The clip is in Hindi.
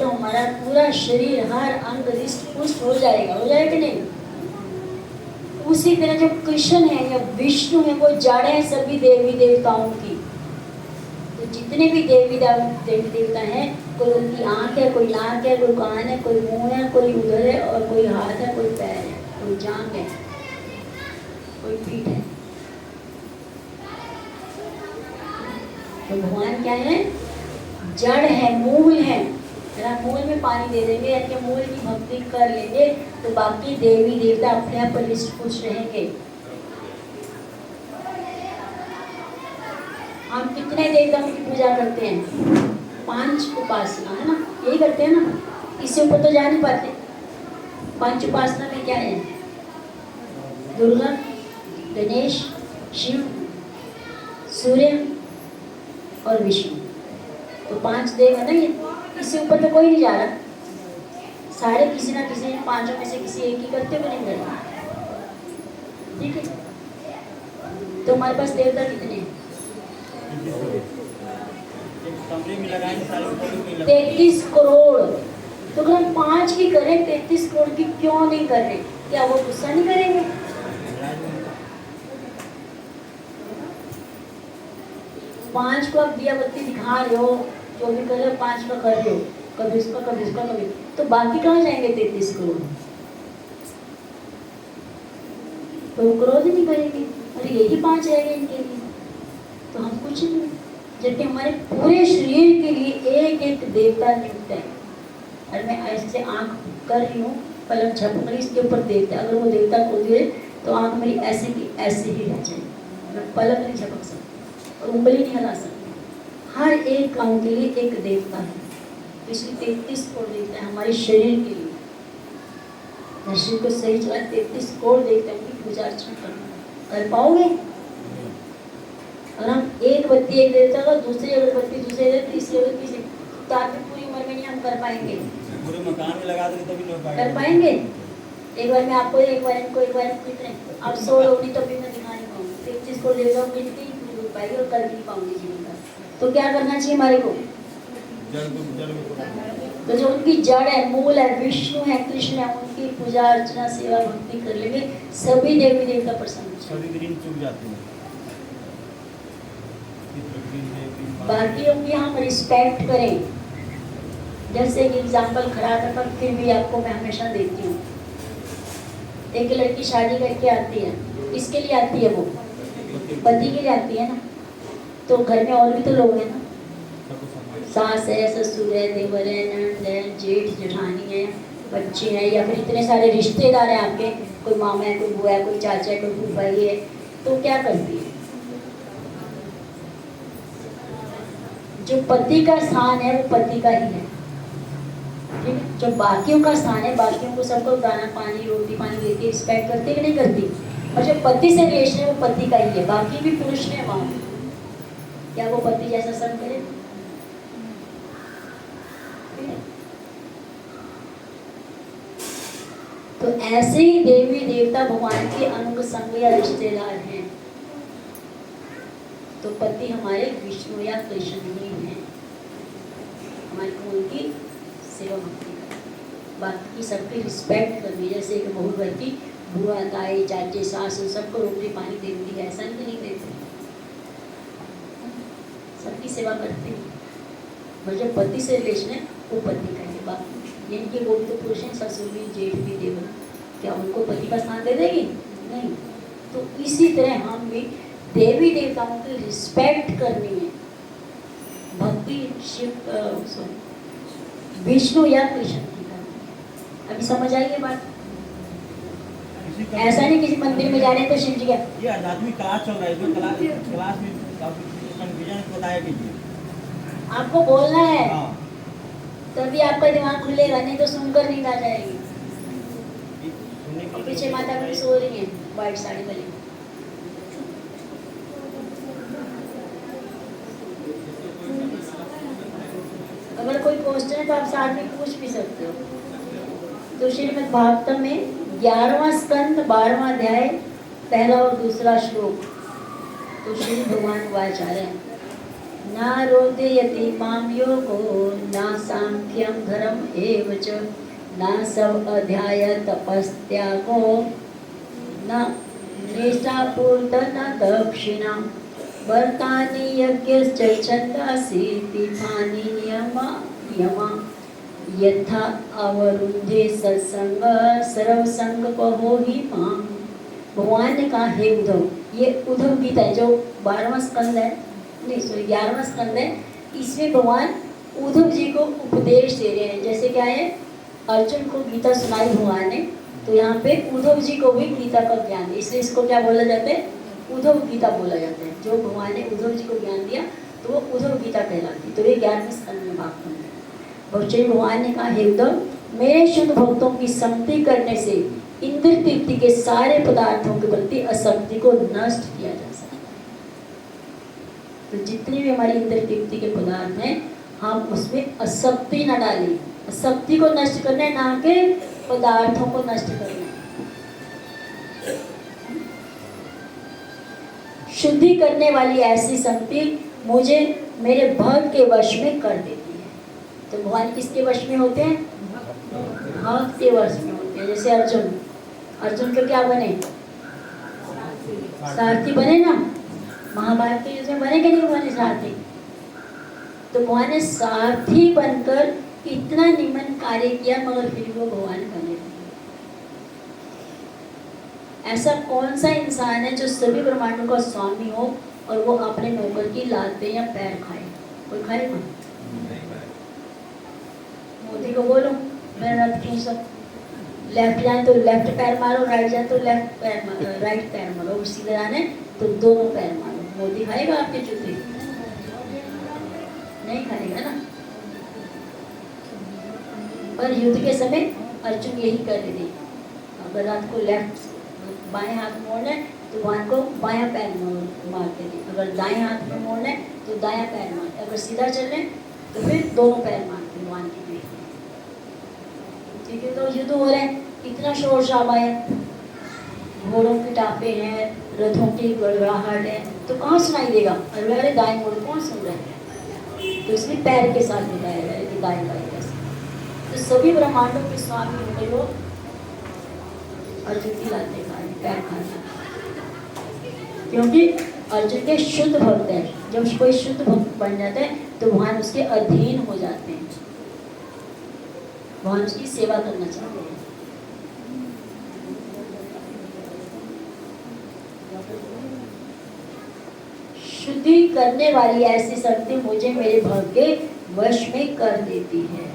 तो हमारा पूरा शरीर, हर अंग रिष्ट पुष्ट हो जाएगा। हो जाएगा कि नहीं? उसी तरह जो कृष्ण है या विष्णु है, वो जड़ है सभी देवी देवताओं की। तो जितने भी देवी देवता हैं, कोई उनकी आंख है, कोई नाक है, कोई कान है, कोई मुंह है, कोई उधर है, और कोई हाथ है, कोई पैर है, कोई जांघ है, कोई पीठ है। तो भगवान क्या है? जड़ है, मूल है। अगर आप मूल में पानी दे देंगे या मूल की भक्ति कर लेंगे तो बाकी देवी देवता अपने आप रिष्ट पुष्ट रहेंगे। हम कितने देवताओं की पूजा करते हैं? 5 उपासना, है ना? यही करते हैं ना, इससे ऊपर तो जा नहीं पाते। 5 उपासना में क्या है? दुर्गा, गणेश, शिव, सूर्य और विष्णु। तो 5 देव है ना ये, इससे ऊपर तो कोई नहीं जा रहा। सारे किसी ना किसी 5 में से किसी एक ही करते हुए नहीं करते। ठीक है? तो हमारे पास देवता कितने हैं? 33 करोड़। तो अगर हम 5 की करें, 33 करोड़ की क्यों नहीं कर रहे? क्या वो गुस्सा नहीं करेंगे? 5 को आप दिया बत्ती दिखा रहे हो, जो भी कर रहे हो 5 का कर रहे हो, कभी इसका कभी इसका कभी, तो बाकी कहाँ जाएंगे 33 करोड़? तो वो क्रोध नहीं करेंगे, अरे यही 5 रह गए इनके लिए, तो हम कुछ नहीं। जबकि हमारे पूरे शरीर के लिए एक एक देवता नियुक्त है। और मैं ऐसे आंख कर रही हूँ, पलक झपक रही, इसके ऊपर देवता, अगर वो देवता खोल दिए तो आंख मेरी ऐसे की ऐसे ही रह जाए, मैं पलक नहीं झपक सकती और उंगली नहीं हिला सकती। हर एक अंग के लिए एक देवता है, इसलिए 33 करोड़ देवता है हमारे शरीर के लिए। शरीर को सही चला 33 करोड़ देवताओं की पूजा अर्चना कर पाओगे? और हम एक बत्ती एक देवता का, दूसरी अगरबत्ती दूसरे देवता, तीसरी अगरबत्ती से, तो आपकी पूरी उम्र में नहीं हम कर पाएंगे। पूरे मकान में लगा देंगे तभी नहीं कर पाएंगे? एक बार में आपको, एक बार इनको, एक बार कितने, अब 100 होगी तो भी मैं दिखा नहीं पाऊंगी। 33 करोड़ देवताओं की नहीं हो पाएगी और कर नहीं पाऊंगी जीवन का। तो क्या करना चाहिए हमारे को? तो जो उनकी जड़ है, मूल है, विष्णु है, कृष्ण है, उनकी पूजा अर्चना सेवा भक्ति कर लेंगे, सभी देवी देवता प्रसन्न सभी दिन चुक जाते हैं। बाकियों की हम रिस्पेक्ट करें। जैसे एक एग्जाम्पल खड़ा था, पर फिर भी आपको मैं हमेशा देती हूँ। एक लड़की शादी करके आती है, किसके लिए आती है? वो पति के लिए आती है ना। तो घर में और भी तो लोग हैं ना, सास है, ससुर है, देवर है, नंद है, जेठ जेठानी है, बच्चे हैं, या फिर इतने सारे रिश्तेदार हैं आपके, कोई मामा है, कोई बुआ है, कोई चाचा है, कोई फूफा है। तो क्या करती है? जो पति का स्थान है वो पति का ही है, ठीक है? जो बाकियों का स्थान है, बाकियों को सबको दाना पानी रोटी पानी देती, रिस्पेक्ट करती कि नहीं करती? और जो पति से रिलेशन है वो पति का ही है, बाकी भी पुरुष ने वहाँ, क्या वो पति जैसा सब करे? तो ऐसे ही देवी देवता भगवान के अंग संग या रिश्तेदार हैं। तो पति हमारे विष्णु या कृष्ण ही हैं, हमारे को उनकी सेवा भक्ति करनी, बाकी सबकी रिस्पेक्ट करनी। जैसे कि बहू रहती, बुआ ताई चाचे सास सबको रोटी पानी देती है, ऐसा नहीं देती, सबकी सेवा करती है। और जो पति से रिलेशन है वो पति का है, बाकी जिनके वो भी तो पुरुष हैं, ससुर भी, जेठ भी, देवर, क्या उनको पति का स्थान दे देगी? नहीं। तो इसी तरह हम भी देवी देवताओं की रिस्पेक्ट करनी है, भक्ति शिव विष्णु या कृष्ण की करनी है। अभी समझ आई ये बात? ऐसा नहीं किसी मंदिर में जा रहे हैं तो शिव जी का ये आध्यात्मिक क्लास चल रहा है, इसमें क्लास में कंफ्यूजन बताया कीजिए। आपको बोलना है तभी आपका दिमाग खुलेगा, नहीं तो सुनकर नींद आ जाएगी। पीछे माता भी सो रही है व्हाइट साड़ी वाली। अगर कोई क्वेश्चन है तो आप साथ में पूछ भी सकते हो। तो श्रीमद् भागवतम में 11वां स्कंद 12वां अध्याय पहला और दूसरा श्लोक। तो श्री भगवान वाचार्य ना रोदयति माम योगो ना सांख्यम धर्म एव च ना सब अध्याय तपस्त्यागो न निष्ठापूर्त न दक्षिणा वर्तानि यज्ञश्च छन्दांसि तीर्थानि नियमा यथा अवरुद्धे सत्संग सर्वसंग कहो ही माम। भगवान ने कहा हे उद्धव, ये उद्धव गीता है जो 12वां स्कंद है, नहीं सॉरी 11वां स्कंद है। इसमें भगवान उद्धव जी को उपदेश दे रहे हैं। जैसे क्या है, अर्जुन को गीता सुनाई भगवान ने, तो यहाँ पे उद्धव जी को भी गीता का ज्ञान है, इसलिए इसको क्या बोला जाता है, उद्धव गीता बोला जाता है। जो भगवान ने उद्धव जी को ज्ञान दिया तो वो उद्धव गीता कहलाती। तो ये 11वें स्कंद में भाग है। भगवान ने कहा हे उद्धव, मेरे शुद्ध भक्तों की संगति करने से इंद्र तृप्ति के सारे पदार्थों के प्रति असक्ति को नष्ट किया जा सकता है। तो जितने भी हमारी इंद्र तृप्ति के पदार्थ हैं, हम उसमें असक्ति न डालें। असक्ति को नष्ट करना है, ना के पदार्थों को नष्ट करना है। शुद्धि करने वाली ऐसी संगति मुझे मेरे भक्त के वश में कर देती है। तो भगवान किसके वश में होते हैं? भक्त के वश में होते हैं। जैसे अर्जुन के क्या बने? सारथी बने ना। महाभारत के युद्ध में बने कि नहीं बने सारथी? तो भगवान ने सारथी बनकर इतना निमन कार्य किया, मगर फिर वो भगवान बने। ऐसा कौन सा इंसान है जो सभी ब्रह्मांडों का स्वामी हो और वो अपने नौकर की लाते या पैर खाए? कोई खाएगा? मोदी को बोलो मेरा रथ खींचो, लेफ्ट जाए तो लेफ्ट पैर मारो, राइट जाए तो लेफ्ट पैर मारो, राइट पैर मारो, सीधे जाने तो दोनों पैर मारो। मोदी खाएगा आपके जूते? नहीं खाएगा ना। पर युद्ध के समय अर्जुन यही कर रहे थे। अगर रात को लेफ्ट बाएं हाथ मोड़ना है तो भगवान को बायां पैर मारते थे। अगर दाएं हाथ में मोड़ना है तो दायां पैर मारते। अगर सीधा चलना है तो फिर दोनों पैर मारते भगवान की पीठ में। ठीक है, तो युद्ध हो रहे हैं, इतना शोर शराबा है, घोड़ों के टापे हैं, रथों की गड़गड़ाहट है, तो कहाँ सुनाई देगा? अरे दाएं मोड़ कौन सुन रहा है? तो इसलिए पैर के साथ बताया गया है कि दाएं बाएं कैसे। तो सभी ब्रह्मांडों के स्वामी होते हो अर्जुन की लाते खाए, पैर खाए, क्योंकि अर्जुन के शुद्ध भक्त है। जब कोई शुद्ध भक्त बन जाता है तो भगवान उसके अधीन हो जाते हैं, भगवान उसकी सेवा करना चाहते हैं। शुद्धि करने वाली ऐसी शक्ति मुझे मेरे भक्त के वश में कर देती है।